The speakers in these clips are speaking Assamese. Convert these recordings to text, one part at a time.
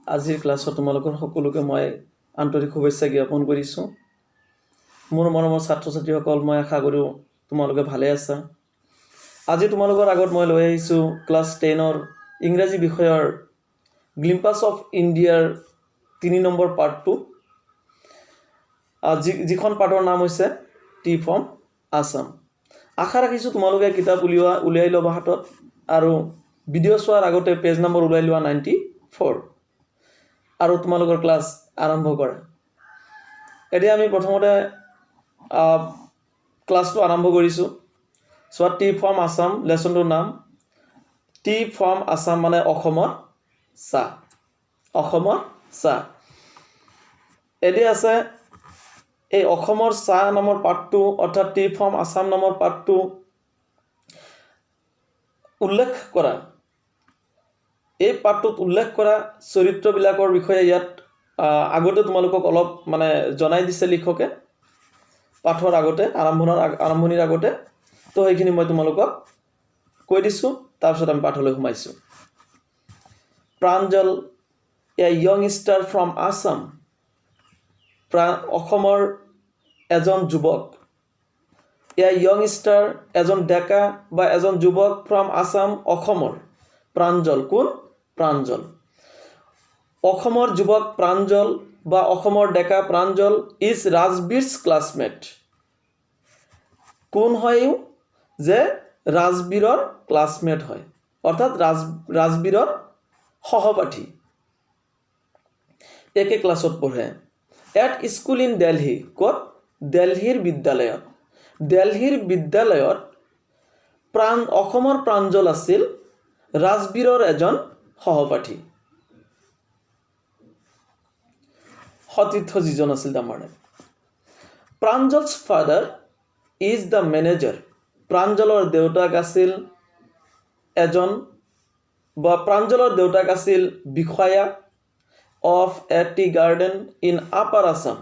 আজিৰ ক্লাছত তোমালোকৰ সকলোকে মই আন্তৰিক শুভেচ্ছা জ্ঞাপন কৰিছোঁ। মোৰ মৰমৰ ছাত্ৰ ছাত্ৰীসকল, মই আশা কৰোঁ তোমালোকে ভালে আছা। আজি তোমালোকৰ আগত মই লৈ আহিছোঁ ক্লাছ 10ৰ ইংৰাজী বিষয়ৰ গ্লিম্পাছ অফ ইণ্ডিয়াৰ 3 নম্বৰ পাৰ্টটো, যিখন পাৰ্টৰ নাম হৈছে টি ফ্ৰম আছাম। আশা ৰাখিছোঁ তোমালোকে কিতাপ উলিয়াই ল'বা হাতত আৰু ভিডিঅ' চোৱাৰ আগতে পেজ নম্বৰ ওলাই লোৱা 94 আৰু তোমালোকৰ ক্লাছ আৰম্ভ কৰা। এতিয়া আমি প্ৰথমতে ক্লাছটো আৰম্ভ কৰিছোঁ। চোৱা, টি ফ্ৰম আছাম, লেচনটোৰ নাম টি ফ্ৰম আছাম, মানে অসমৰ চাহ। অসমৰ চাহ। এতিয়া আছে এই অসমৰ চাহ নামৰ পাঠটো, অৰ্থাৎ টি ফ্ৰম আছাম নামৰ পাঠটো উল্লেখ কৰা, এই পাঠটোত উল্লেখ কৰা চৰিত্ৰবিলাকৰ বিষয়ে ইয়াত আগতে তোমালোকক অলপ জনাই দিছে লিখকে পাঠৰ আগতে, আৰম্ভণিৰ আগতে। তো সেইখিনি মই তোমালোকক কৈ দিছোঁ, তাৰপিছত আমি পাঠলৈ সোমাইছোঁ। প্ৰাঞ্জল, এ য়ং ষ্টাৰ ফ্ৰম আছাম, অসমৰ এজন যুৱক। এ য়ং ষ্টাৰ, এজন ডেকা বা এজন যুৱক, ফ্ৰম আছাম, অসমৰ। প্ৰাঞ্জল, কোন? প্ৰাঞ্জল। অসমৰ যুৱক প্ৰাঞ্জল বা অসমৰ ডেকা প্ৰাঞ্জল ইজ ৰাজবীৰছ ক্লাছমেট। কোন হয়? যে ৰাজবীৰৰ ক্লাছমেট হয়, অৰ্থাৎ ৰাজবীৰৰ সহপাঠী, একে ক্লাছত পঢ়ে। এট স্কুল ইন দেলহি, ক'ত? দেলহিৰ বিদ্যালয়ত। দেলহিৰ বিদ্যালয়ত অসমৰ প্ৰাঞ্জল আছিল ৰাজবীৰৰ এজন সহপাঠী, সতীৰ্থ যিজন আছিল তাৰমানে। প্ৰাঞ্জলছ ফাদাৰ ইজ দ্য মেনেজাৰ। প্ৰাঞ্জলৰ দেউতাক আছিল বিষয়া of A tea garden in upper Assam.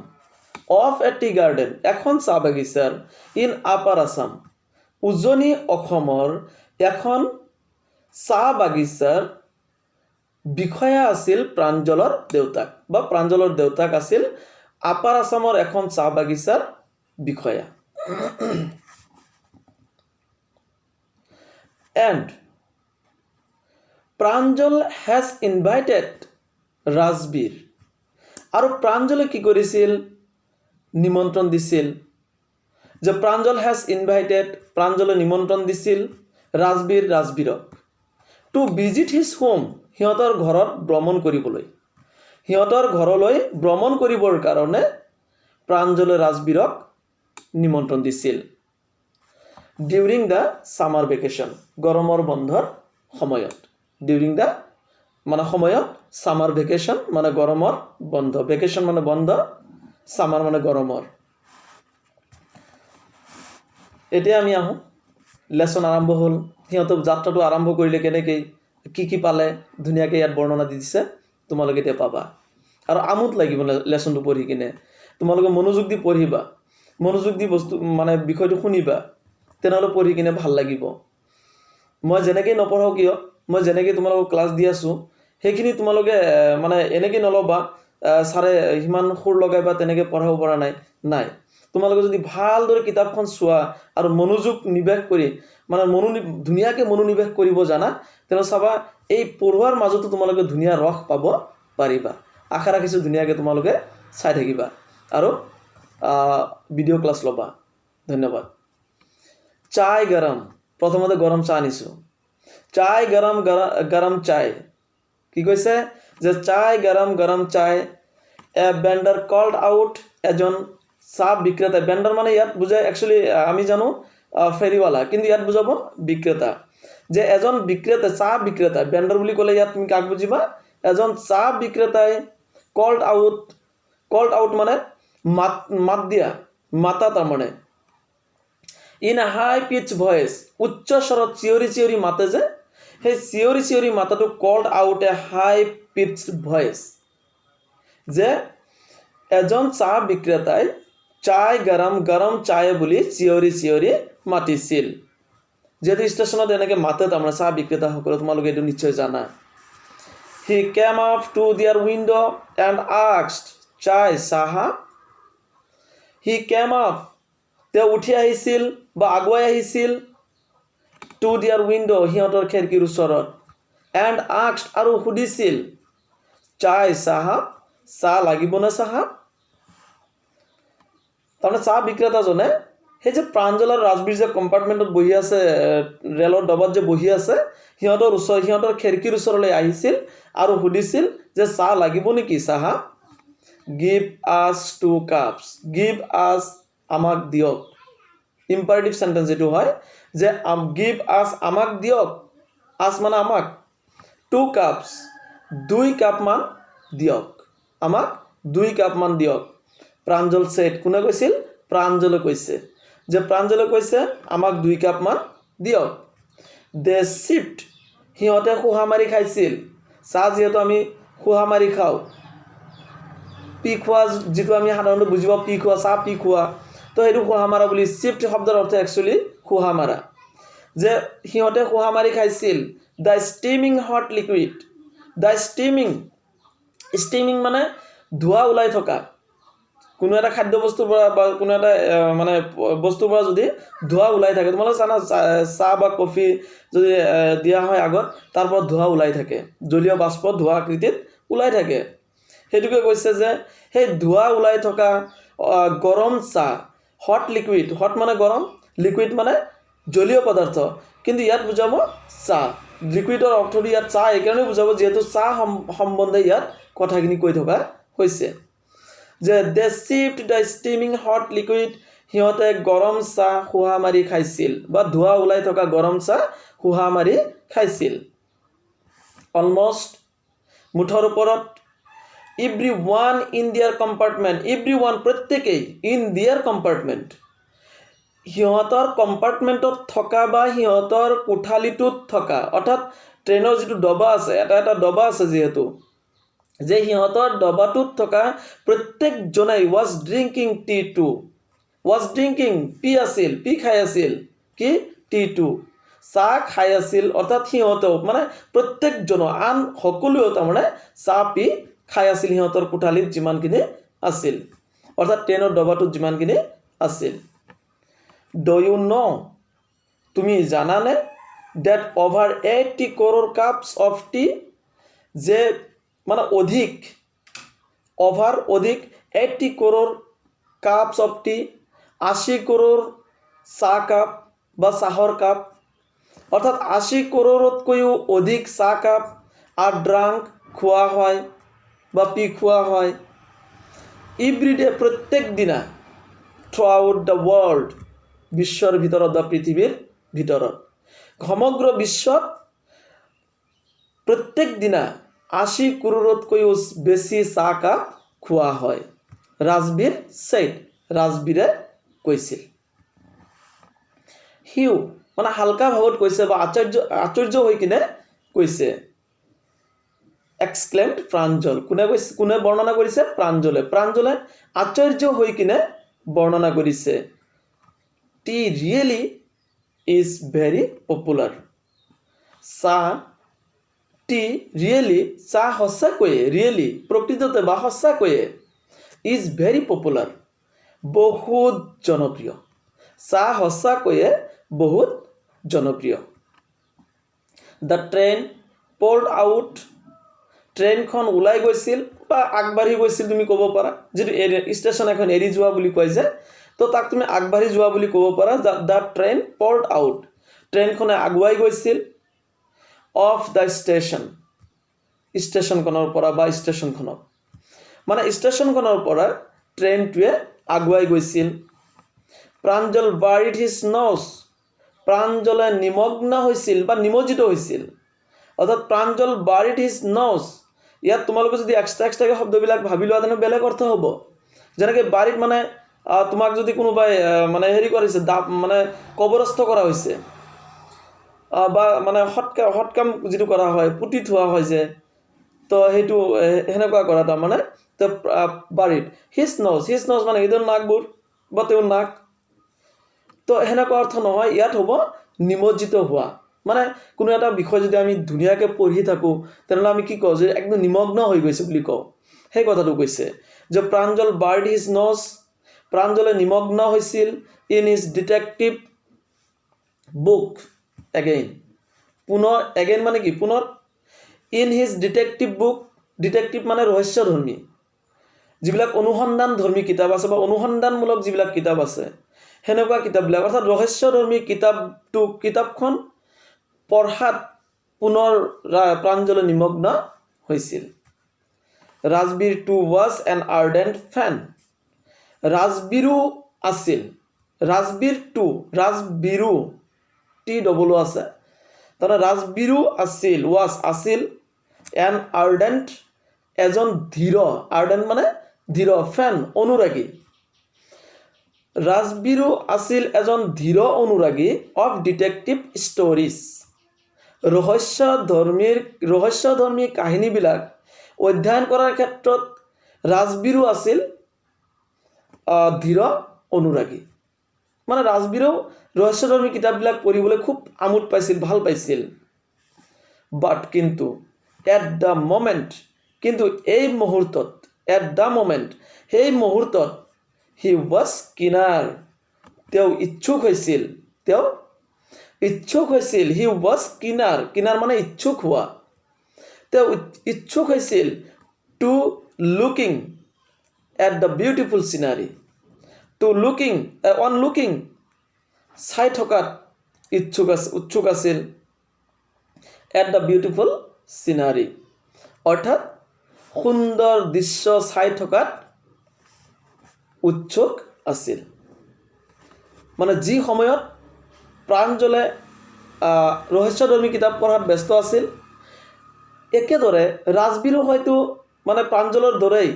Of A tea garden, এখন চাহ বাগিচাৰ, ইন আপাৰ আছাম, উজনি অসমৰ এখন চাহ বাগিচাৰ বিষয়া আছিল প্ৰাঞ্জলৰ দেউতাক, বা প্ৰাঞ্জলৰ দেউতাক আছিল আপাৰ আছামৰ এখন চাহ বাগিচাৰ বিষয়া। And Pranjal has invited Rajbir, আৰু প্ৰাঞ্জলে কি কৰিছিল? নিমন্ত্ৰণ দিছিল। যে প্ৰাঞ্জল হেজ ইনভাইটেড, প্ৰাঞ্জলে নিমন্ত্ৰণ দিছিল ৰাজবীৰক টু ভিজিট হিজ হোম, সিহঁতৰ ঘৰত ভ্ৰমণ কৰিবলৈ। সিহঁতৰ ঘৰলৈ ভ্ৰমণ কৰিবৰ কাৰণে প্ৰাঞ্জলে ৰাজবীৰক নিমন্ত্ৰণ দিছিল। ডিউৰিং দ্য ছামাৰ ভেকেশ্যন, গৰমৰ বন্ধৰ সময়ত। ডিউৰিং দ্য সময়ত, ছামাৰ ভেকেশ্যন মানে গৰমৰ বন্ধ, ভেকেশ্যন মানে বন্ধ, ছামাৰ মানে গৰমৰ। এতিয়া আমি আহোঁ, লেচন আৰম্ভ হ'ল। সিহঁতৰ যাত্ৰাটো আৰম্ভ কৰিলে কেনেকৈ, কি পালে, ধুনীয়াকৈ ইয়াত বৰ্ণনা দি দিছে, তোমালোকে এতিয়া পাবা। আৰু আমোদ লাগিব লেচনটো পঢ়ি কিনে। তোমালোকে মনোযোগ দি পঢ়িবা, মনোযোগ দি বিষয়টো শুনিবা, তেনেহ'লে পঢ়ি কিনে ভাল লাগিব। মই যেনেকৈ নপঢ়াওঁ কিয়, মই যেনেকৈ তোমালোকক ক্লাছ দি আছোঁ, সেইখিনি তোমালোকে এনেকৈ নল'বা ছাৰে সিমান সুৰ লগাই বা তেনেকৈ পঢ়াব পৰা নাই। তোমালোকে যদি ভালদৰে কিতাপখন চোৱা আৰু মনোযোগ নিৱেশ কৰি ধুনীয়াকৈ মনোনিৱেশ কৰিব জানা, তেনেহ'লে চাবা এই পঢ়োৱাৰ মাজতো তোমালোকে ধুনীয়া ৰস পাব পাৰিবা। আশা ৰাখিছোঁ ধুনীয়াকৈ তোমালোকে চাই থাকিবা আৰু ভিডিঅ' ক্লাছ ল'বা। ধন্যবাদ। চাই গৰম, প্ৰথমতে গৰম চাহ আনিছোঁ। চাই গৰম চাই, কি কৈছে? যে চাই গৰম চাই। এ বেণ্ডাৰ কল্ড আউট, এজন চাহ বিক্ৰেতা। বেণ্ডাৰ মানে ইয়াত বুজায়, একচুৱেলি আমি জানো ফেৰীৱালা, কিন্তু ইয়াত বুজাব বিক্ৰেতা। যে এজন বিক্ৰেতা, চাহ বিক্ৰেতা, বেণ্ডাৰ বুলি ক'লে ইয়াত তুমি কাক বুজিবা? এজন চাহ বিক্ৰেতাই কল্ড আউট মানে মাত দিয়া, মাতা তাৰমানে। In a high pitch voice, উচ্চ স্বৰত চিঞৰি মাতে যে, সেই চিঞৰি মাতাটো called out a high pitch voice. যে এজন চাহ বিক্ৰেতাই চাই গৰম চাই বুলি চিঞৰি মাতিছিল। যেহেতু ষ্টেচনত এনেকৈ মাতে তাৰমানে চাহ বিক্ৰেতাসকলে, তোমালোকে এইটো নিশ্চয় জানা। He came up to their window and asked, Chai Sahab? He came up. তেওঁ উঠি আহিছিল বা আগুৱাই আহিছিল to their window, সিহঁতৰ খিৰিকীৰ ওচৰত, and asked, আৰু সুধিছিল, Chai Sahab? চাহ লাগিবনে চাহাব? তাৰমানে চাহ বিক্ৰেতাজনে সেই যে প্ৰাঞ্জল আৰু ৰাজবীৰ যে কম্পাৰ্টমেণ্টত বহি আছে, ৰেলৰ ডবাত যে বহি আছে, সিহঁতৰ খিৰিকীৰ ওচৰলৈ আহিছিল আৰু সুধিছিল যে চাহ লাগিব নেকি চাহাব? Give us 2 cups. Give us, আমাক দিয়ক। ইম্পাৰেটিভ সেন্টেন্স এটো হয় যে give us, আমাক দিয়ক। us মানে আমাক। 2 cups, 2 কাপ মান দিয়ক। আমাক 2 কাপ মান দিয়ক। প্ৰাঞ্জল said, কোনে কৈছিল? প্ৰাঞ্জলে কৈছে যে প্ৰাঞ্জলে কৈছে আমাক 2 কাপ মান দিয়ক। They sipped, সিহঁতে খুহা মাৰি খাইছিল। চাহ যিহেতু আমি খুহা মাৰি খাওঁ, পি খোৱা যিটো আমি সাধাৰণতে বুজি পাওঁ, পি খোৱা, চাহ পি খোৱা, তো সেইটো খুহা মাৰা বুলি। চিফ্ট শব্দৰ অৰ্থ একচুৱেলি খুহা মাৰা, যে সিহঁতে খুহা মাৰি খাইছিল। The streaming hot liquid, the streaming মানে ধোঁৱা ওলাই থকা। কোনো এটা খাদ্য বস্তুৰ পৰা বা কোনো এটা মানে বস্তুৰ পৰা যদি ধোঁৱা ওলাই থাকে, তোমালোকে জানা চাহ বা কফি যদি দিয়া হয় আগত, তাৰ পৰা ধোঁৱা ওলাই থাকে, জলীয় বাষ্প ধোঁৱা আকৃতিত ওলাই থাকে। সেইটোকে কৈছে যে সেই ধোঁৱা ওলাই থকা গৰম চাহ, হট লিকুইড, হট মানে গৰম, লিকুইড মানে জলীয় পদাৰ্থ, কিন্তু ইয়াত বুজাব চাহ। লিকুইডৰ অৰ্থটো ইয়াত চাহ এইকাৰণে বুজাব যিহেতু চাহ সম্বন্ধে ইয়াত কথাখিনি কৈ থকা হৈছে। যে দে চিপড দ্য ষ্টিমিং হট লিকুইড, সিহঁতে গৰম চাহ খুহা মাৰি খাইছিল বা ধোঁৱা ওলাই থকা গৰম চাহ খুহা মাৰি খাইছিল। অলমষ্ট, মুঠৰ ওপৰত। Everyone in their compartment, everyone প্ৰত্যেকেই, in their compartment, সিহঁতৰ কম্পাৰ্টমেণ্টত থকা বা সিহঁতৰ কোঠালিটোত থকা, অৰ্থাৎ ট্ৰেইনৰ যিটো ডবা আছে, এটা ডবা আছে যিহেতু, যে সিহঁতৰ ডবাটোত থকা প্ৰত্যেকজনাই was drinking tea too, was drinking, P আছিল, পি খাই আছিল, কি? tea too, চাহ খাই আছিল। অৰ্থাৎ সিহঁতেও মানে প্ৰত্যেকজন, আন সকলোৱেও তাৰমানে চাহ পি খাই আছিল সিহঁতৰ কোঠালিত যিমানখিনি আছিল, অৰ্থাৎ ট্ৰেইনৰ ডবাটোত যিমানখিনি আছিল। Do you know, তুমি জানানে? That over 80 crore cups of tea, যে মানে অধিক, অভাৰ অধিক, 80 crore cups of tea, 80 crore চাহ কাপ বা চাহৰ কাপ, অৰ্থাৎ 80 crore-তকৈও অধিক চাহ কাপ আৰ ড্ৰাংক খোৱা হয় বা পি খোৱা হয়। এভৰিডে, প্ৰত্যেক দিনা, থ্ৰু আউট দ্য ৱৰ্ল্ড, বিশ্বৰ ভিতৰত বা পৃথিৱীৰ ভিতৰত, সমগ্ৰ বিশ্বত প্ৰত্যেক দিনা 80 crore-তকৈও বেছি চাহকাপ খোৱা হয়। ৰাজবীৰ said, ৰাজবীৰে কৈছিল। হিউ মানে হালকা ভাৱত কৈছে বা আশ্চৰ্য হৈ কিনে কৈছে। এক্সক্লেইমড প্ৰাঞ্জল, কোনে বৰ্ণনা কৰিছে? প্ৰাঞ্জলে। প্ৰাঞ্জলে আশ্চৰ্য হৈ কিনে বৰ্ণনা কৰিছে। T really is very popular, চাহ, টি ৰিয়েলি, চাহ সঁচাকৈয়ে, ৰিয়েলি প্ৰকৃততে বা সঁচাকৈয়ে, ইজ ভেৰি পপুলাৰ, বহুত জনপ্ৰিয়, চাহ সঁচাকৈয়ে বহুত জনপ্ৰিয়। দ্য ট্ৰেইন পুলড আউট, ট্ৰেইনখন ওলাই গৈছিল বা আগবাঢ়ি গৈছিল তুমি ক'ব পাৰা, যিটো ষ্টেচন এখন এৰি যোৱা বুলি কয় যে, তো তাক তুমি আগবাঢ়ি যোৱা বুলি ক'ব পাৰা। দ্য ট্ৰেইন পুলড আউট, ট্ৰেইনখনে আগুৱাই গৈছিল। অফ দ্য ষ্টেচন, ষ্টেচনখনৰ পৰা বা ষ্টেচনখনত, মানে ষ্টেচনখনৰ পৰা ট্ৰেইনটোৱে আগুৱাই গৈছিল। প্ৰাঞ্জল বাৰিড হিজ ন'জ, প্ৰাঞ্জলে নিমগ্ন হৈছিল বা নিমজ্জিত হৈছিল, অৰ্থাৎ প্ৰাঞ্জল বাৰিড হিজ ন'জ। ইয়াত তোমালোকে যদি এক্সট্ৰাকৈ শব্দবিলাক ভাবি লোৱা তেনে বেলেগ অৰ্থ হ'ব। যেনেকৈ বাৰিড মানে তোমাক যদি কোনোবাই মানে হেৰি কৰিছে, মানে কবৰস্থ কৰা হৈছে বা মানে সৎকাম যিটো কৰা হয়, পুতি থোৱা হয় যে, তো সেইটো সেনেকুৱা কৰা তাৰমানে। তো buried his knows, his knows মানে এইটোৰ নাকবোৰ বা তেওঁৰ নাক, তো সেনেকুৱা অৰ্থ নহয়, ইয়াত হ'ব নিমজ্জিত হোৱা, মানে কোনো এটা বিষয় যদি আমি ধুনীয়াকৈ পঢ়ি থাকোঁ তেনেহ'লে আমি কি কওঁ যে একদম নিমগ্ন হৈ গৈছে বুলি কওঁ। সেই কথাটো কৈছে যে প্ৰাঞ্জল বাৰ্ড হিজ ন'জ, প্ৰাঞ্জলে নিমগ্ন হৈছিল in his detective book again, পুনৰ এগেইন মানে কি পুনৰ, in his detective book, detective মানে ৰহস্যধৰ্মী, যিবিলাক অনুসন্ধানধৰ্মী কিতাপ আছে বা অনুসন্ধানমূলক যিবিলাক কিতাপ আছে সেনেকুৱা কিতাপবিলাক, অৰ্থাৎ ৰহস্যধৰ্মী কিতাপখন পঢ়াত পুনৰ প্ৰাঞ্জলে নিমগ্ন হৈছিল। Rajbir too was an ardent fan, ৰাজবীৰো আছিল, ৰাজবীৰ টু, ৰাজবীৰো টি ডবলো আছে, তাৰমানে ৰাজবীৰো আছিল, ৱাজ আছিল, এন আৰ্ডেণ্ট এজন ধীৰ, আৰ্ডেণ্ট মানে ধীৰ, ফেন অনুৰাগী, ৰাজবীৰো আছিল এজন ধীৰ অনুৰাগী অফ ডিটেক্টিভ ষ্টৰিজ, ৰহস্যধৰ্মী কাহিনীবিলাক অধ্যয়ন কৰাৰ ক্ষেত্ৰত ৰাজবীৰো আছিল ধীৰ অনুৰাগী। মানে ৰাজবীৰেও ৰহস্যধৰ্মী কিতাপবিলাক পঢ়িবলৈ খুব আমোদ পাইছিল, ভাল পাইছিল। বাট কিন্তু এট দ্য মমেণ্ট, কিন্তু এই মুহূৰ্তত, এট দ্য মমেণ্ট সেই মুহূৰ্তত, হি ৱাজ কিনাৰ তেওঁ ইচ্ছুক হৈছিল, তেওঁ ইচ্ছুক হৈছিল, হি ৱাজ কিনাৰ, কিনাৰ মানে ইচ্ছুক হোৱা, তেওঁ ইচ্ছুক হৈছিল to looking at the beautiful scenery, to looking on looking চাই থকাত উৎসুক আছিল, এট দ্য বিউটিফুল চিনাৰী অৰ্থাৎ সুন্দৰ দৃশ্য চাই থকাত উৎসুক আছিল। মানে যি সময়ত প্ৰাঞ্জলে ৰহস্যধৰ্মী কিতাপ পঢ়াত ব্যস্ত আছিল, একেদৰে ৰাজবীৰো হয়তো মানে প্ৰাঞ্জলৰ দৰেই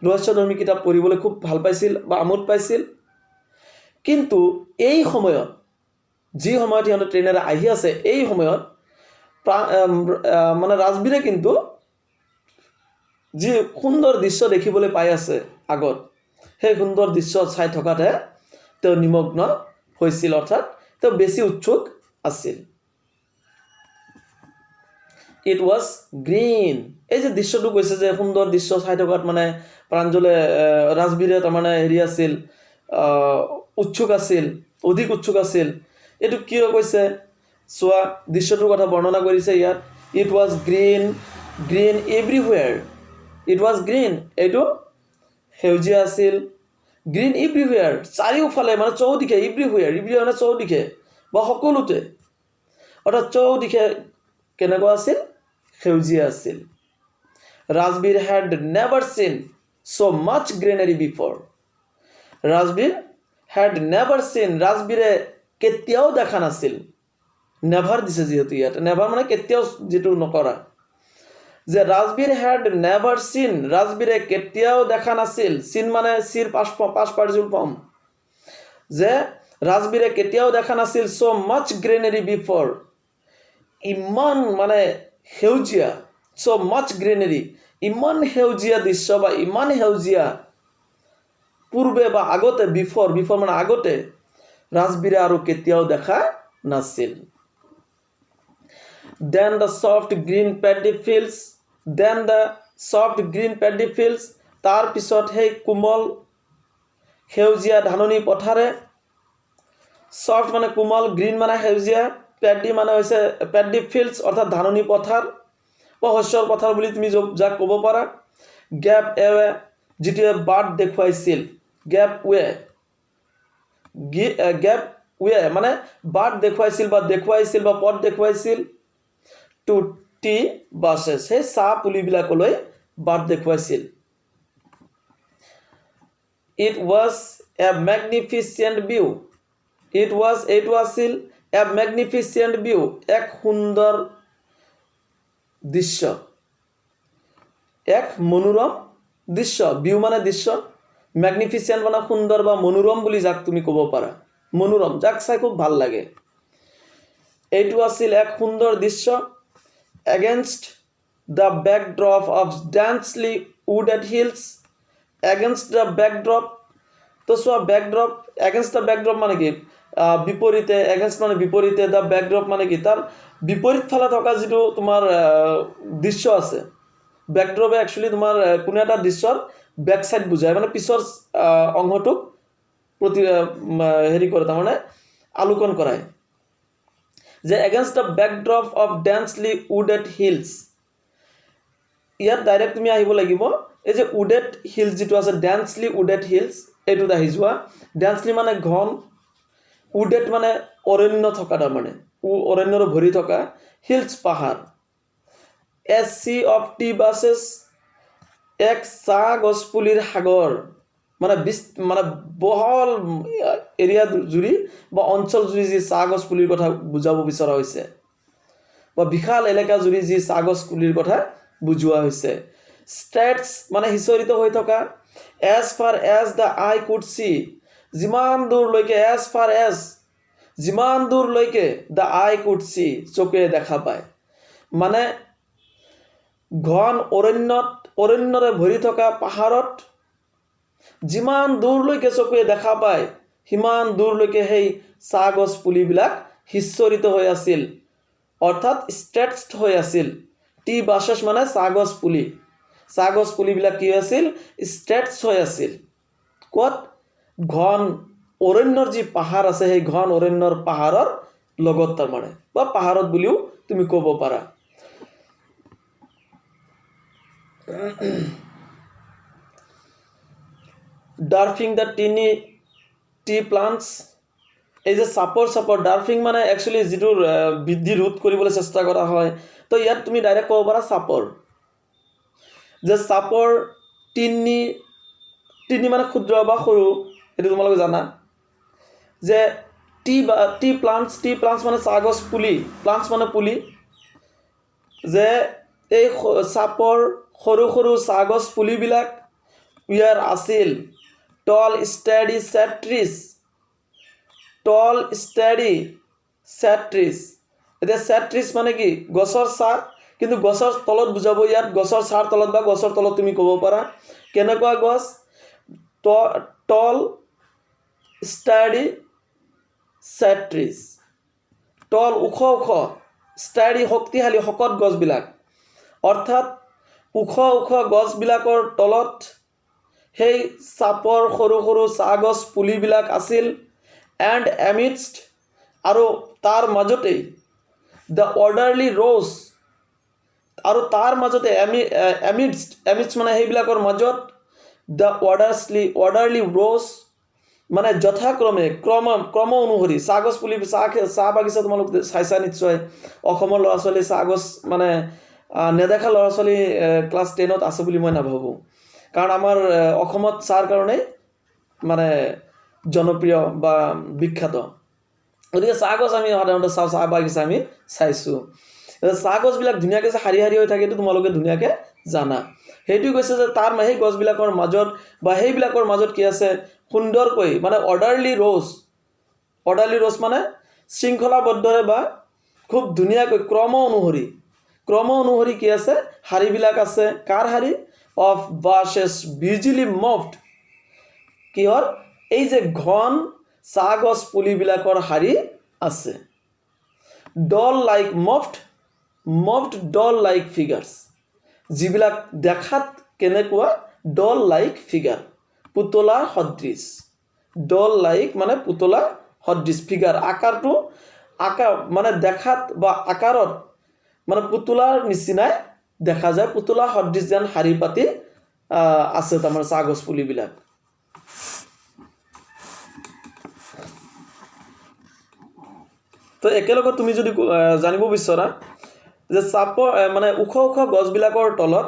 ৰহস্যধৰ্মী কিতাপ পঢ়িবলৈ খুব ভাল পাইছিল বা আমোদ পাইছিল। কিন্তু এই সময়ত, যি সময়ত সিহঁতে ট্ৰেইনেৰে আহি আছে, এই সময়ত মানে ৰাজবীৰে কিন্তু যি সুন্দৰ দৃশ্য দেখিবলৈ পাই আছে আগত, সেই সুন্দৰ দৃশ্য চাই থকাতহে তেওঁ নিমগ্ন হৈছিল, অৰ্থাৎ তেওঁ বেছি উৎসুক আছিল। ইট ৱাজ গ্ৰীণ, এই যে দৃশ্যটো কৈছে যে সুন্দৰ দৃশ্য চাই থকাত মানে প্ৰাঞ্জলে ৰাজবীৰে তাৰমানে আছিল, উৎসুক আছিল, অধিক উৎসুক আছিল। এইটো কিয় কৈছে চোৱা, দৃশ্যটোৰ কথা বৰ্ণনা কৰিছে ইয়াত। It was green, green everywhere, it was green এইটো সেউজীয়া আছিল, গ্ৰীণ এভৰিৱেৰ চাৰিওফালে মানে চৌদিশে, এভৰিৱেৰ মানে চৌদিশে বা সকলোতে, অৰ্থাৎ চৌদিশে কেনেকুৱা আছিল, সেউজীয়া আছিল। ৰাজবীৰ হেড নেভাৰ চিন ছ' মাছ গ্ৰীনাৰী বিফৰ, ৰাজবীৰ হেড নেভাৰ চিন, ৰাজবীৰে কেতিয়াও দেখা নাছিল, নেভাৰ দিছে যিহেতু ইয়াত, নেভাৰ মানে কেতিয়াও যিটো নকৰা, যে ৰাজবীৰ হেড নেভাৰ চিন, ৰাজবীৰে কেতিয়াও দেখা নাছিল, চিন মানে চিৰ পাষ্ট পাৰ্টিচিপল ফৰ্ম, যে ৰাজবীৰে কেতিয়াও দেখা নাছিল ছ' মাছ গ্ৰীনাৰী বিফৰ, ইমান মানে সেউজীয়া, ছ' মাছ গ্ৰীনাৰী ইমান সেউজীয়া দৃশ্য বা ইমান সেউজীয়া পূৰ্বে বা আগতে, বিফৰ মানে আগতে ৰাজবীৰে আৰু কেতিয়াও দেখা নাছিল। Then the soft green paddy fields, then the soft green paddy fields, তাৰপিছত সেই কোমল সেউজীয়া ধাননি পথাৰে, ছফ্ট মানে কোমল, গ্ৰীণ মানে সেউজীয়া, পেডি মানে হৈছে পেডি ফিল্ডছ অৰ্থাৎ ধাননি পথাৰ বা শস্যৰ পথাৰ বুলি তুমি যাক ক'ব পাৰা। গেপ এৱে, যিটোৱে বাট দেখুৱাইছিল, গেপ ৱে মানে বাট দেখুৱাইছিল বা পথ দেখুৱাইছিল, টু টি বাছেছ, সেই চাহ পুলিবিলাকলৈ বাট দেখুৱাইছিল। It was a magnificent view, it was এইটো আছিল এ মেগনিফিচিয়েণ্ট ভিউ, এক সুন্দৰ দৃশ্য, এক মনোৰম দৃশ্য, ভিউ মানে দৃশ্য, মেগনিফিচিয়েণ্ট মানে সুন্দৰ বা মনোৰম বুলি যাক তুমি ক'ব পাৰা, মনোৰম যাক চাই খুব ভাল লাগে, এইটো আছিল এক সুন্দৰ দৃশ্য। Against the backdrop of densely wooded hills, against the backdrop, তো চোৱা বেকড্ৰপ, এগেইনষ্ট দ্য বেকড্ৰপ মানে কি বিপৰীতে, এগেইনষ্ট মানে বিপৰীতে, দ্য বেকড্ৰপ মানে কি তাৰ বিপৰীত ফালে থকা যিটো তোমাৰ দৃশ্য আছে বেকড্ৰপে একচুৱেলি তোমাৰ কোনো এটা দৃশ্যৰ বেক সাইড বুজায় মানে পিছৰ অংশটোক প্ৰতি হেৰি কৰে তাৰমানে আলোকন কৰায় যে against the backdrop of densely wooded hills ইয়াত ডাইৰেক্ট তুমি আহিব লাগিব এই যে উডেড হিলছ যিটো আছে ডেন্সলি উডেড হিলছ এইটোত আহি যোৱা ডেন্সলি মানে ঘন উডেড মানে অৰণ্য থকা তাৰমানে অৰণ্যৰে ভৰি থকা হিলছ পাহাৰ এ সি অফ টি বাছেছ এক চাহ গছপুলিৰ সাগৰ মানে মানে বহল এৰিয়া জুৰি বা অঞ্চল জুৰি যি চাহ গছপুলিৰ কথা বুজাব বিচৰা হৈছে বা বিশাল এলেকা জুৰি যি চাহ গছপুলিৰ কথা বুজোৱা হৈছে ষ্টেটছ মানে সিঁচৰিত হৈ থকা as far as the eye could see যিমান দূৰলৈকে এজ ফাৰ এজ যিমান দূৰলৈকে দ্য আই কুড চি চকুৱে দেখা পায় মানে ঘন অৰণ্যৰে ভৰি থকা পাহাৰত যিমান দূৰলৈকে চকুৱে দেখা পায় সিমান দূৰলৈকে সেই চাহ গছ পুলিবিলাক সিঁচৰিত হৈ আছিল অৰ্থাৎ ষ্ট্ৰেটচ্ড হৈ আছিল টি বাছেছ মানে চাহ গছ পুলিবিলাক কি আছিল ষ্ট্ৰেটচ্ড হৈ আছিল ক'ত ঘন অৰণ্যৰ যি পাহাৰ আছে সেই ঘন অৰণ্যৰ পাহাৰৰ লগত তাৰমানে বা পাহাৰত বুলিও তুমি ক'ব পাৰা ডাৰ্ফিং দ্য টিনি টি প্লান্টছ এই যে চাপৰ ডাৰ্ফিং মানে একচুৱেলি যিটো বৃদ্ধি ৰোধ কৰিবলৈ চেষ্টা কৰা হয় তো ইয়াত তুমি ডাইৰেক্ট ক'ব পাৰা চাপৰ যে চাপৰ টিনি মানে ক্ষুদ্ৰ বা সৰু এইটো তোমালোকে জানা যে টি প্লান্টছ মানে চাহগছ পুলি প্লান্টছ মানে পুলি যে এই চাপৰ সৰু সৰু চাহগছ পুলিবিলাক ইয়াৰ আছিল টল ষ্টেডি চেট্ৰিছ এতিয়া চেট্ৰিছ মানে কি গছৰ চাহ কিন্তু গছৰ তলত বুজাব ইয়াত গছৰ চাহৰ তলত বা গছৰ তলত তুমি ক'ব পাৰা কেনেকুৱা গছ টল ষ্টেডি চেট্ৰিছ টল ওখ ষ্টেডি শক্তিশালী শকত গছবিলাক অৰ্থাৎ ওখ গছবিলাকৰ তলত সেই চাপৰ সৰু সৰু চাহগছ পুলিবিলাক আছিল এণ্ড এমিডষ্ট আৰু তাৰ মাজতেই দ্য অৰ্ডাৰলি ৰ'জ আৰু তাৰ মাজতে এমিডষ্ট মানে সেইবিলাকৰ মাজত দ্য অৰ্ডাৰলি ৰ'জ মানে যথাক্ৰমে ক্ৰম অনুসৰি চাহগছ পুলি চাহ বাগিচা তোমালোক চাইছা নিশ্চয় অসমৰ ল'ৰা ছোৱালী চাহগছ মানে নেদেখা ল'ৰা ছোৱালী ক্লাছ 10ত আছে বুলি মই নাভাবোঁ কাৰণ আমাৰ অসমত চাহৰ কাৰণে মানে জনপ্ৰিয় বা বিখ্যাত গতিকে চাহগছ আমি সাধাৰণতে চাহ বাগিচা আমি চাইছোঁ চাহগছবিলাক ধুনীয়াকৈ যে শাৰী হৈ থাকে এইটো তোমালোকে ধুনীয়াকৈ জানা সেইটো কৈছে যে তাৰ সেই গছবিলাকৰ মাজত বা সেইবিলাকৰ মাজত কি আছে সুন্দৰকৈ মানে অৰ্ডাৰলি ৰ'জ মানে শৃংখলাবদ্ধৰে বা খুব ধুনীয়াকৈ ক্ৰম অনুসৰি কি আছে শাৰীবিলাক আছে কাৰ শাৰী অফ বাছেছ বিজিলি মুভড কিহৰ এই যে ঘন চাহগছ পুলিবিলাকৰ শাৰী আছে ডল লাইক মুভড ডল লাইক ফিগাৰ্ছ যিবিলাক দেখাত কেনেকুৱা ডল লাইক ফিগাৰ পুতলা সদৃশ ডল লাইক মানে পুতলা সদৃশ ফিগাৰ আকাৰ মানে দেখাত বা আকাৰত মানে পুতলাৰ নিচিনাই দেখা যায় পুতলা সদৃশ যেন শাৰী পাতি আছে তাৰমানে চাহগছ পুলিবিলাক তো একেলগে তুমি যদি জানিব বিচৰা যে চাপৰ মানে ওখ গছবিলাকৰ তলত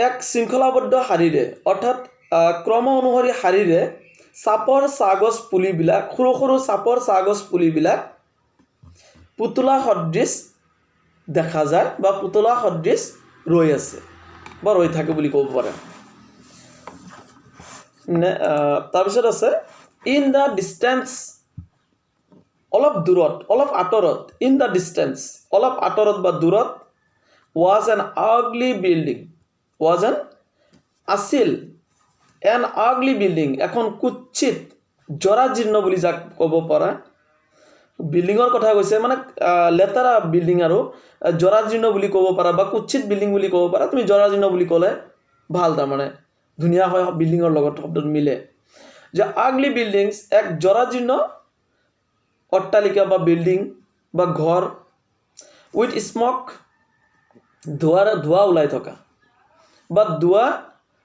এক শৃংখলাবদ্ধ শাৰীৰে অৰ্থাৎ ক্ৰম অনুসৰি শাৰীৰে চাপৰ চাহগছ পুলিবিলাক সৰু চাপৰ চাহগছ পুলিবিলাক পুতলা সদৃশ দেখা যায় বা পুতলা সদৃশ ৰৈ আছে বা ৰৈ থাকে বুলি ক'ব পাৰে তাৰপিছত আছে ইন দ্য ডিষ্টেঞ্চ অলপ দূৰত অলপ আঁতৰত ইন দ্য ডিষ্টেঞ্চ অলপ আঁতৰত বা দূৰত ৱাজ এন আগলি বিল্ডিং আছিল এন আগলি বিল্ডিং এখন কুৎসিত জৰাজীৰ্ণ বুলি যাক ক'ব পৰা বিল্ডিঙৰ কথা কৈছে মানে লেতেৰা বিল্ডিং আৰু জৰাজীৰ্ণ বুলি ক'ব পাৰা বা কুৎসিত বিল্ডিং বুলি ক'ব পাৰা তুমি জৰাজীৰ্ণ বুলি ক'লে ভাল তাৰমানে ধুনীয়া হয় বিল্ডিঙৰ লগত শব্দটো মিলে যে আগলি বিল্ডিংছ এক জৰাজীৰ্ণ অট্টালিকা বা বিল্ডিং বা ঘৰ উইথ স্মক ধোঁৱা ওলাই থকা বা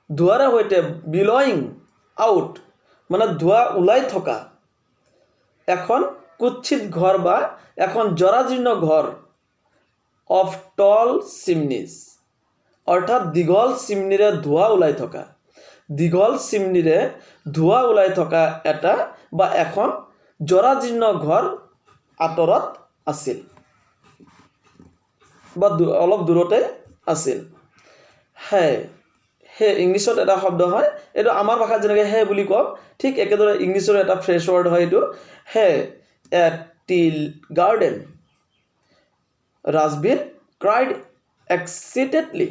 ধোঁৱাৰে সৈতে বিলয়িং আউট মানে ধোঁৱা ওলাই থকা এখন কুৎসিত ঘৰ বা এখন জৰাজীৰ্ণ ঘৰ অফ টল চিমনিজ অৰ্থাৎ দীঘল চিমনিৰে ধোঁৱা ওলাই থকা এটা বা এখন জৰাজীৰ্ণ ঘৰ আঁতৰত আছিল বা অলপ দূৰতে আছিল হে ইংলিছত এটা শব্দ হয় এইটো আমাৰ ভাষাত যেনেকৈ হে বুলি কওঁ ঠিক একেদৰে ইংলিছৰ এটা ফ্ৰেছ ৱৰ্ড হয় এইটো হে এ টিল গাৰ্ডেন ৰাজবীৰ ক্ৰাইড এক্সিটেডলি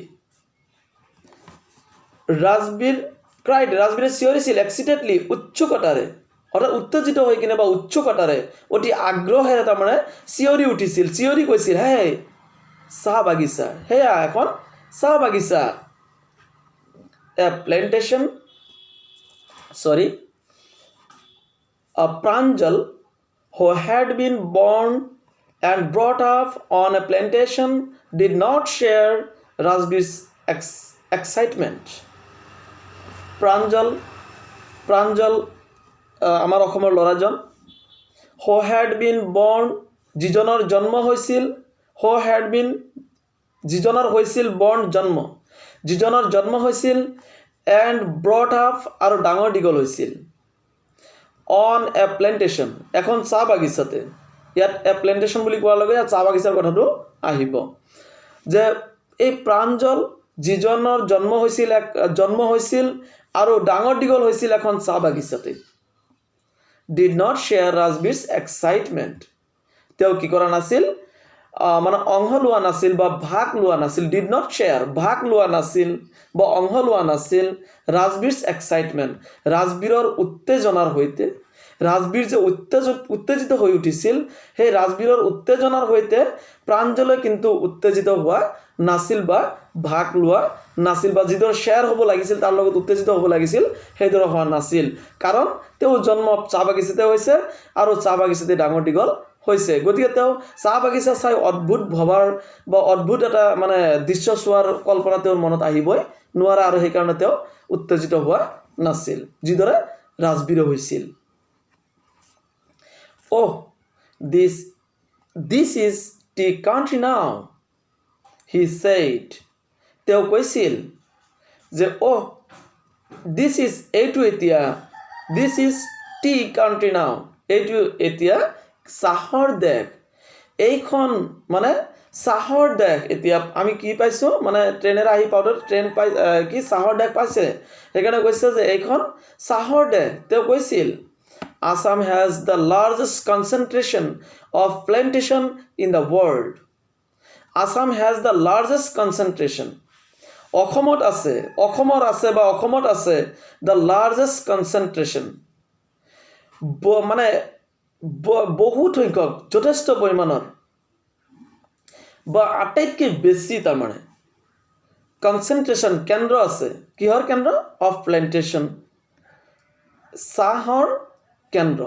ৰাজবীৰে চিঞৰিছিল এক্সিটেডলি উৎসুকতাৰে অৰ্থাৎ উত্তেজিত হৈ কিনে বা উৎসুকতাৰে অতি আগ্ৰহেৰে তাৰমানে চিঞৰি উঠিছিল চিঞৰি কৈছিল হে চাহ বাগিচা সেয়া এখন চাহ বাগিচা a Pranjal who had been born and brought up on a plantation did not share Rajbir's excitement. Pranjal আমাৰ অসমৰ ল'ৰাজন who had been born যিজনৰ জন্ম হৈছিল যিজনৰ জন্ম হৈছিল and brought up আৰু ডাঙৰ দীঘল হৈছিল on a plantation এখন চাহ বাগিচাতে ইয়াত a plantation বুলি কোৱাৰ লগে চাহ বাগিচাৰ কথাটো আহিব যে এই প্ৰাঞ্জল যিজনৰ জন্ম হৈছিল আৰু ডাঙৰ দীঘল হৈছিল এখন চাহ বাগিচাতে did not share Rajbir's excitement তেওঁ কি কৰা নাছিল মানে অংশ লোৱা নাছিল বা ভাগ লোৱা নাছিল did not share ভাগ লোৱা নাছিল বা অংশ লোৱা নাছিল Rajbir's excitement ৰাজবীৰৰ উত্তেজনাৰ সৈতে ৰাজবীৰ যে উত্তেজিত হৈ উঠিছিল সেই ৰাজবীৰৰ উত্তেজনাৰ সৈতে প্ৰাঞ্জলে কিন্তু উত্তেজিত হোৱা নাছিল বা ভাগ লোৱা নাছিল বা যিদৰে শ্বেয়াৰ হ'ব লাগিছিল তাৰ লগত উত্তেজিত হ'ব লাগিছিল সেইদৰে হোৱা নাছিল কাৰণ তেওঁ জন্ম চাহ বাগিচাতে হৈছে আৰু চাহ বাগিচাতে ডাঙৰ দীঘল হৈছে গতিকে তেওঁ চাহ বাগিচা চাই অদ্ভুত ভবাৰ বা অদ্ভুত এটা মানে দৃশ্য চোৱাৰ কল্পনা তেওঁৰ মনত আহিবই নোৱাৰা আৰু সেইকাৰণে তেওঁ উত্তেজিত হোৱা নাছিল যিদৰে ৰাজবীৰ হৈছিল Oh, this is the country now, he said. তেওঁ কৈছিল যে this is tea country now. এইটো এতিয়া চাহৰ দেশ এইখন মানে চাহৰ দেশ এতিয়া আমি কি পাইছোঁ মানে ট্ৰেইনেৰে আহি পাওঁতে ট্ৰেইন পাই কি চাহৰ দেশ পাইছে সেইকাৰণে কৈছে যে এইখন চাহৰ দেশ তেওঁ কৈছিল Assam has the largest concentration of plantation in the world. Assam has the largest concentration. অসমত আছে the largest concentration. মানে বহুত সংখ্যক যথেষ্ট পৰিমাণৰ বা আটাইতকৈ বেছি তাৰমানে কনচেন্ট্ৰেশ্যন কেন্দ্ৰ আছে কিহৰ কেন্দ্ৰ অফ প্লেণ্টেশ্যন চাহৰ কেন্দ্ৰ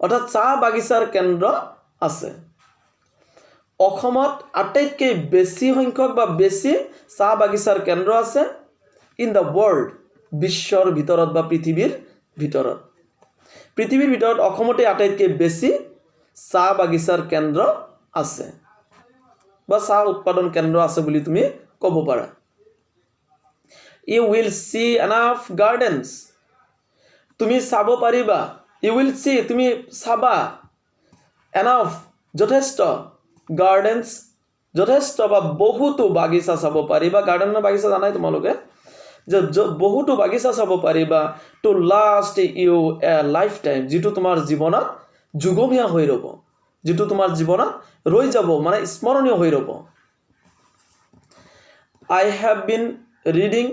অৰ্থাৎ চাহ বাগিচাৰ কেন্দ্ৰ আছে অসমত আটাইতকৈ বেছি সংখ্যক বা বেছি চাহ বাগিচাৰ কেন্দ্ৰ আছে ইন দ্য ৱৰ্ল্ড বিশ্বৰ ভিতৰত বা পৃথিৱীৰ ভিতৰত অসমতে আটাইতকৈ বেছি চাহ বাগিচাৰ কেন্দ্ৰ আছে বা চাহ উৎপাদন কেন্দ্ৰ আছে বুলি তুমি ক'ব পাৰা You will see enough gardens তুমি চাব পাৰিবা You will see তুমি চাবা enough যথেষ্ট gardens যথেষ্ট বা বহুতো বাগিচা চাব পাৰিবা গাৰ্ডেনৰ বাগিচা জানাই তোমালোকে যে বহুতো বাগিচা চাব পাৰিবা to last you a lifetime যিটো তোমাৰ জীৱনত যুগমীয়া হৈ ৰ'ব যিটো তোমাৰ জীৱনত ৰৈ যাব মানে স্মৰণীয় হৈ ৰ'ব I have been reading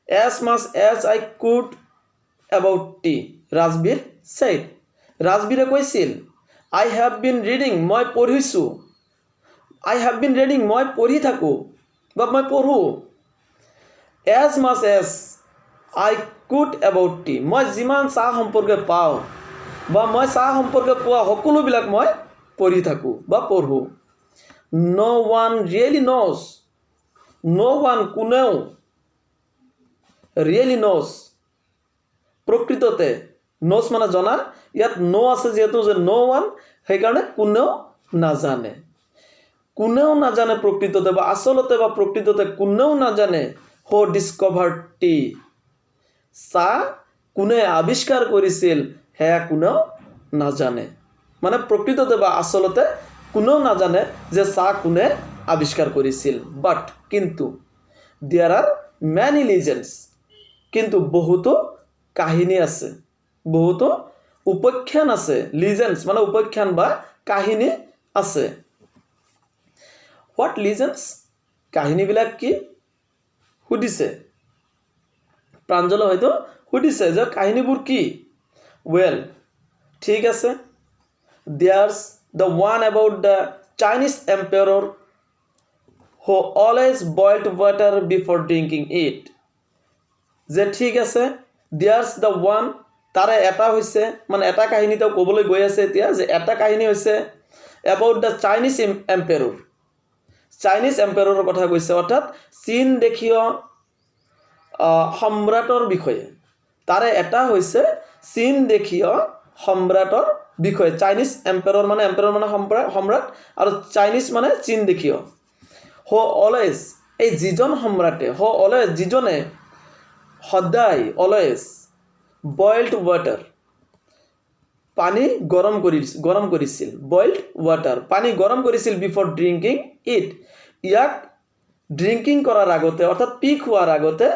as much as I could about tea Rajbir said ৰাজবীৰে কৈছিল I have been reading, মই পঢ়িছোঁ। I have been reading, মই পঢ়ি থাকোঁ বা মই পঢ়োঁ। As much as I could about tea, মই যিমান চাহ সম্পৰ্কে পাওঁ বা মই চাহ সম্পৰ্কে পোৱা সকলোবিলাক মই পঢ়ি থাকোঁ বা পঢ়োঁ। No one really knows, no one কোনেও really knows প্ৰকৃততে knows মানে জনা, ইয়াত no আছে যিহেতু যে no one সেইকাৰণে কোনেও নাজানে। কোনেও নাজানে প্ৰকৃততে বা আচলতে বা প্ৰকৃততে কোনেও নাজানে who discovered tea, চাহ কোনে আৱিষ্কাৰ কৰিছিল সেয়া কোনেও নাজানে। মানে প্ৰকৃততে বা আচলতে কোনেও নাজানে যে চাহ কোনে আৱিষ্কাৰ কৰিছিল। বাট কিন্তু there are many legends, কিন্তু বহুতো কাহিনী আছে, বহুতো উপাখ্যান আছে। লিজেন্ডছ মানে উপাখ্যান বা কাহিনী আছে। হোৱাট লিজেন্ডছ? কাহিনীবিলাক কি সুধিছে প্ৰাঞ্জলে, হয়তো সুধিছে যে কাহিনীবোৰ কি। ৱেল ঠিক আছে, there's the one about the Chinese emperor who always boiled water before drinking it, যে ঠিক আছে there's the one, তাৰে এটা হৈছে মানে এটা কাহিনী তেওঁ ক'বলৈ গৈ আছে এতিয়া যে এটা কাহিনী হৈছে about the Chinese emperor, Chinese এম্পায়াৰৰ কথা কৈছে, অৰ্থাৎ চীন দেশীয় সম্ৰাটৰ বিষয়ে। তাৰে এটা হৈছে চীন দেশীয় সম্ৰাটৰ বিষয়ে। চাইনিজ এম্পায়াৰ মানে সম্ৰাট আৰু চাইনিজ মানে চীন দেশীয়। হো অলৱেজ, এই যিজন সম্ৰাটে, হো অলৱেজ যিজনে সদায়, অলৱেজ বইলড ৱাটাৰ পানী গৰম কৰিছিল, বইলড ৱাটাৰ পানী গৰম কৰিছিল বিফৰ ড্ৰিংকিং ইট, ইয়াক ড্ৰিংকিং কৰাৰ আগতে অৰ্থাৎ পি খোৱাৰ আগতে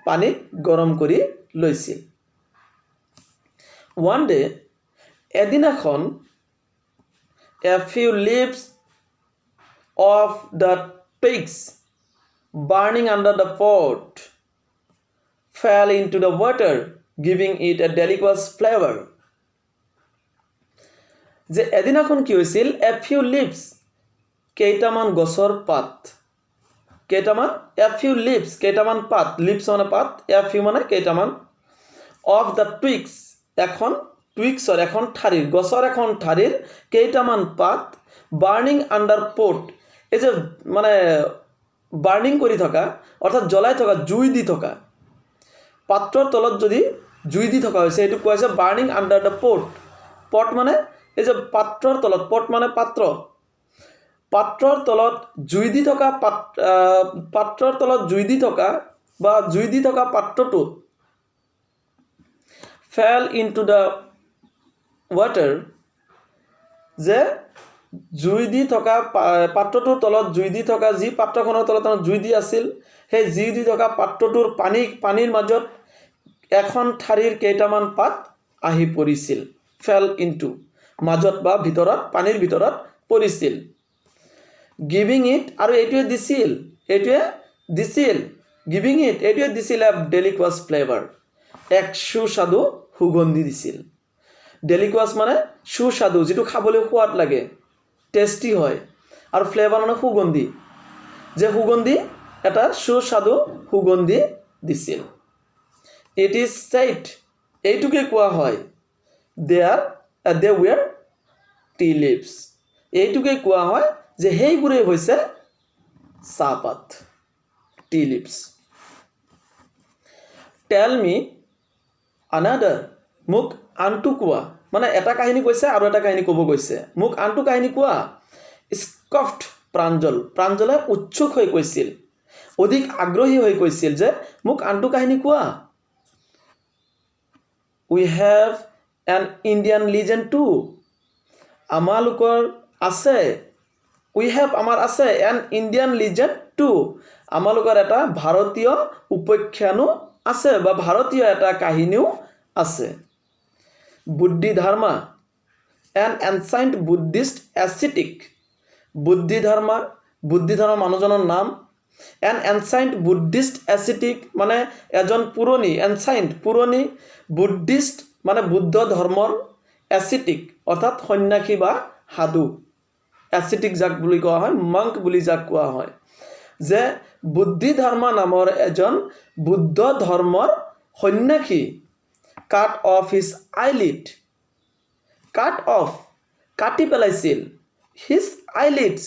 পানী গৰম কৰি লৈছিল। ওৱান ডে, এদিনাখন a few leaves of the twigs burning under the pot fell into the water, giving it a delicious flavor, যে এদিনাখন কি হৈছিল, a few leaves কেইটামান গছৰ পাত, কেইটামান a few leaves কেইটামান পাত, leaves মানে পাত, a few মানে কেইটামান, of the twigs এখন টুইক্সৰ এখন ঠাৰিৰ, গছৰ এখন ঠাৰিৰ কেইটামান পাত, বাৰ্ণিং আণ্ডাৰ পট, এই যে মানে বাৰ্ণিং কৰি থকা অৰ্থাৎ জ্বলাই থকা, জুই দি থকা পাত্ৰৰ তলত যদি জুই দি থকা হৈছে এইটো কোৱা হৈছে বাৰ্ণিং আণ্ডাৰ দ্য পট। পট মানে এই যে পাত্ৰৰ তলত, পট মানে পাত্ৰ, পাত্ৰৰ তলত জুই দি থকা পাত্ৰৰ তলত জুই দি থকা বা জুই দি থকা পাত্ৰটোত fell into the water, যে জুই দি থকা পাত্ৰটোৰ তলত জুই দি থকা যি পাত্ৰখনৰ তলত জুই দি আছিল সেই জুই দি থকা পাত্ৰটোৰ পানীৰ মাজত এখন ঠাৰিৰ কেইটামান পাত আহি পৰিছিল। fell into মাজত বা ভিতৰত, পানীৰ ভিতৰত পৰিছিল। giving it, আৰু এইটোৱে দিছিল giving it, এইটোৱে দিছিল a delicious flavor, এক সুস্বাদু সুগন্ধি দিছিল। ডেলিকুৱাছ মানে সুস্বাদু, যিটো খাবলৈ সোৱাদ লাগে, টেষ্টি হয়, আৰু ফ্লেভাৰ মানে সুগন্ধি, যে সুগন্ধি এটা সুস্বাদু সুগন্ধি দিছিল। ইট ইজ ছেইড, এইটোকে কোৱা হয় দে ৱেৰ টি লিভছ, এইটোকে কোৱা হয় যে সেইবোৰেই হৈছে চাহপাত, T leaves. Tell me another, মোক আনটো কোৱা, মানে এটা কাহিনী কৈছে আৰু এটা কাহিনী ক'ব কৈছে, মোক আনটো কাহিনী কোৱা। স্কফ্ট প্ৰাঞ্জলে উৎসুক হৈ কৈছিল, অধিক আগ্ৰহী হৈ কৈছিল যে মোক আনটো কাহিনী কোৱা। We have an Indian legend too, আমালোকৰ আছে, উই হেভ আমাৰ আছে, এন ইণ্ডিয়ান লিজেণ্ড টু, আমালোকৰ এটা ভাৰতীয় উপাখ্যানো আছে বা ভাৰতীয় এটা কাহিনীও আছে। বুদ্ধি ধৰ্মা, এন এনচাইণ্ট বুদ্ধিষ্ট এচিটিক, বুদ্ধি ধৰ্মা মানুহজনৰ নাম। এন এনচাইণ্ট বুদ্ধিষ্ট এচিটিক মানে এজন পুৰণি, এনচাইণ্ট পুৰণি, বুদ্ধিষ্ট মানে বুদ্ধ ধৰ্মৰ, এচিটিক অৰ্থাৎ সন্ন্যাসী বা সাধু এচিটিক যাক বুলি কোৱা হয় মংক বুলি যাক কোৱা হয় যে বুদ্ধি ধৰ্ম নামৰ এজন বুদ্ধ ধৰ্মৰ সন্ন্যাসী কাট অফ হিজ আইলিড কাটি পেলাইছিল হিজ আইলিডছ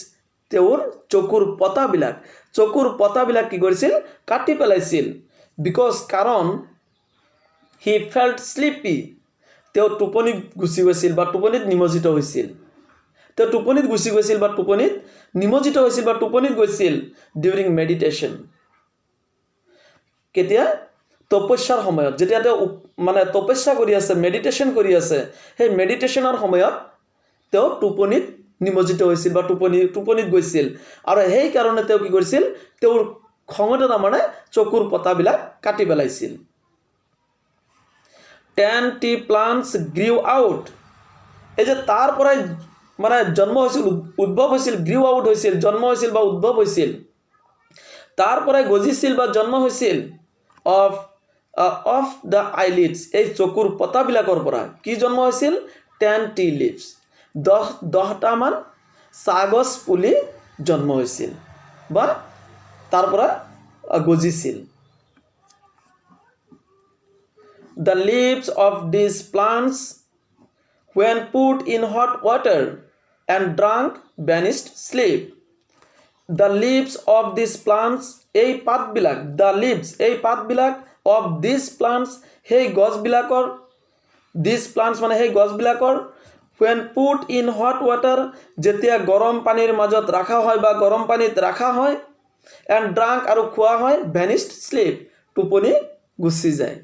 তেওঁৰ চকুৰ পতাবিলাক কি কৰিছিল কাটি পেলাইছিল কাৰণ হি ফেল্ট স্লিপি তেওঁ টোপনিত গুচি গৈছিল বা টোপনিত নিমজ্জিত হৈছিল ডিউৰিং মেডিটেশ্যন কেতিয়া তপস্যাৰ সময়ত যেতিয়া তেওঁ মানে তপস্যা কৰি আছে মেডিটেশ্যন কৰি আছে সেই মেডিটেশ্যনৰ সময়ত তেওঁ টোপনিত নিমজ্জিত হৈছিল বা টোপনিত গৈছিল আৰু সেই কাৰণে তেওঁ কি কৰিছিল তেওঁৰ খঙতে তাৰমানে চকুৰ পতাবিলাক কাটি পেলাইছিল 10 tea plants grew out এই যে তাৰ পৰাই মানে জন্ম হৈছিল উদ্ভৱ হৈছিল গ্ৰিউ আউট হৈছিল জন্ম হৈছিল বা উদ্ভৱ হৈছিল তাৰ পৰাই গজিছিল বা জন্ম হৈছিল অফ দ্য আইলিডছ এই চকুৰ পতাবিলাকৰ পৰা কি জন্ম হৈছিল 10 tea leaves 10টা মান সাগছ পুলি জন্ম হৈছিল বা তাৰ পৰা গজিছিল The leaves of these plants when put in hot water and drunk banished sleep. The leaves of these plants এই পাতবিলাক of these plants সেই গছবিলাকৰ these plants মানে সেই গছবিলাকৰ when put in hot water যেতিয়া গৰম পানীৰ মাজত ৰাখা হয় বা গৰম পানীত ৰাখা হয় and drunk আৰু খোৱা হয় vanished sleep টোপনি গুচি যায়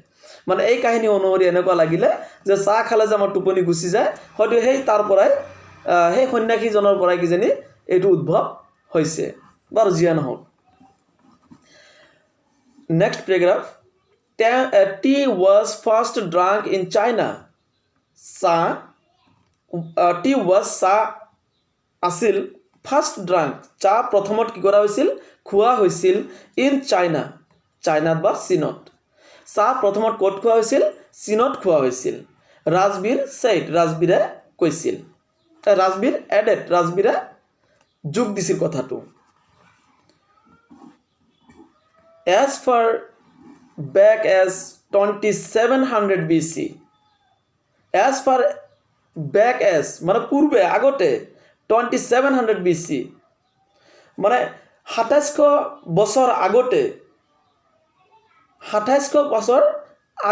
মানে এই কাহিনী অনুসৰি এনেকুৱা লাগিলে যে চাহ খালে যে আমাৰ টোপনি গুচি যায় হয়তো সেই তাৰ পৰাই সেই সন্ন্যাসীজনৰ পৰাই কিজানি এইটো উদ্ভৱ হৈছে বাৰু জিয়া নহওক next paragraph tea was first drunk in China tea was চাহ আছিল ফাৰ্ষ্ট ড্ৰাংক চাহ প্ৰথমত কি কৰা হৈছিল খোৱা হৈছিল ইন চাইনাত বা চীনত চাহ প্ৰথমত ক'ত খোৱা হৈছিল চীনত খোৱা হৈছিল ৰাজবীৰে কৈছিল ৰাজবীৰে যোগ দিছিল কথাটো as far back as 2700 BC as far back as মানে পূৰ্বে আগতে 2700 BC মানে 2700 বছৰ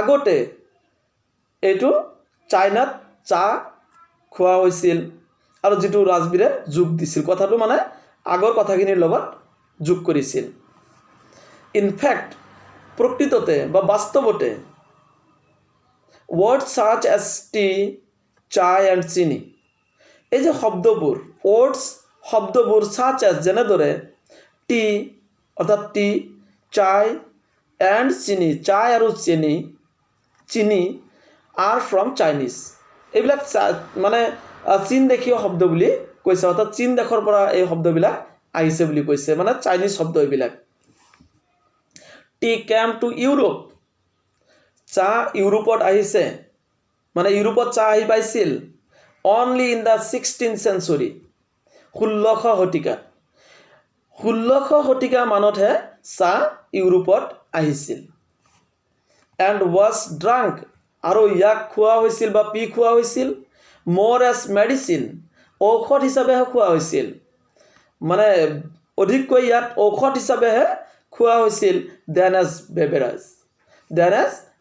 আগতে এইটো চাইনাত চাহ খোৱা হৈছিল আৰু যেটো ৰাজবীৰে যোগ দিছিল কথাটো মানে আগৰ কথাখিনিৰ লগত যোগ কৰিছিল ইনফ্যাক্ট প্ৰকৃততে বা বাস্তৱতে words such as tea chai and chini এই যে শব্দবোৰ such as যেনেদৰে tea অৰ্থাৎ T chai and chini chai আৰু chini are from Chinese এইবিলাক মানে চীন দেশীয় শব্দ বুলি কৈছে অৰ্থাৎ চীন দেশৰ পৰা এই শব্দবিলাক আহিছে বুলি কৈছে মানে চাইনিজ শব্দ এইবিলাক tea came to Europe চাহ ইউৰোপত আহিছে মানে ইউৰোপত চাহ আহি পাইছিল only in the 16th century 1600 শতিকা মানতহে চাহ ইউৰোপত আহিছিল and was drunk আৰু ইয়াক খোৱা হৈছিল বা পি খোৱা হৈছিল more as medicine ঔষধ হিচাপেহে খোৱা হৈছিল মানে অধিককৈ ইয়াত ঔষধ হিচাপেহে খোৱা হৈছিল than as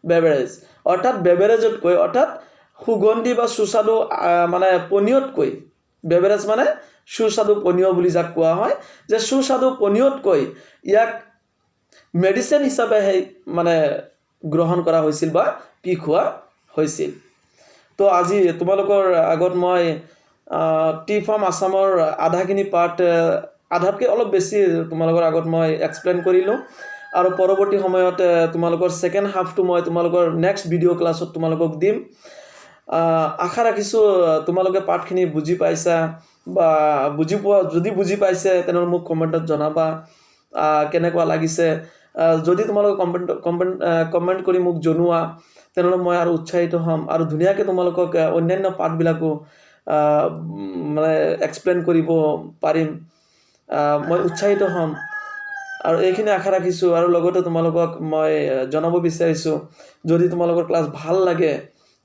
beverage অৰ্থাৎ বেভাৰেজতকৈ অৰ্থাৎ সুগন্ধি বা সুস্বাদু মানে পনীয়তকৈ বেভাৰেজ মানে সুস্বাদু পনীয় বুলি যাক কোৱা হয় যে সুস্বাদু পনীয়তকৈ ইয়াক মেডিচিন হিচাপে মানে গ্ৰহণ কৰা হৈছিল বা পি খোৱা হৈছিল তো আজি তোমালোকৰ আগত মই টি ফাৰ্ম আসামৰ আধাখিনি পাৰ্ট আধাতকৈ অলপ বেছি তোমালোকৰ আগত মই এক্সপ্লেইন কৰিলোঁ আৰু পৰৱৰ্তী সময়ত তোমালোকৰ সেকেন্ড হাফটো মই তোমালোকৰ নেক্সট ভিডিঅ' ক্লাছত তোমালোকক দিম আশা ৰাখিছোঁ তোমালোকে পাৰ্টখিনি বুজি পাইছা বা বুজি পাইছে তেনেহ'লে মোক কমেণ্টত জনাবা কেনেকুৱা লাগিছে যদি তোমালোকে কমেণ্ট কৰি মোক জনোৱা তেনেহ'লে মই আৰু উৎসাহিত হ'ম আৰু ধুনীয়াকৈ তোমালোকক অন্যান্য পাঠবিলাকো মানে এক্সপ্লেইন কৰিব পাৰিম। মই উৎসাহিত হ'ম আৰু এইখিনি আশা ৰাখিছোঁ। আৰু লগতে তোমালোকক মই জনাব বিচাৰিছোঁ, যদি তোমালোকৰ ক্লাছ ভাল লাগে,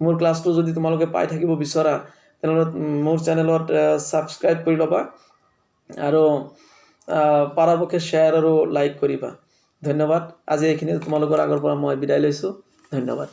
মোৰ ক্লাছটো যদি তোমালোকে পাই থাকিব বিচৰা, তেনেহ'লে মোৰ চেনেলত ছাবস্ক্ৰাইব কৰি ল'বা আৰু পৰাপক্ষে শ্বেয়াৰ আৰু লাইক কৰিবা। ধন্যবাদ। আজি এইখিনি তোমালোকৰ আগৰ পৰা মই বিদায় লৈছোঁ। ধন্যবাদ।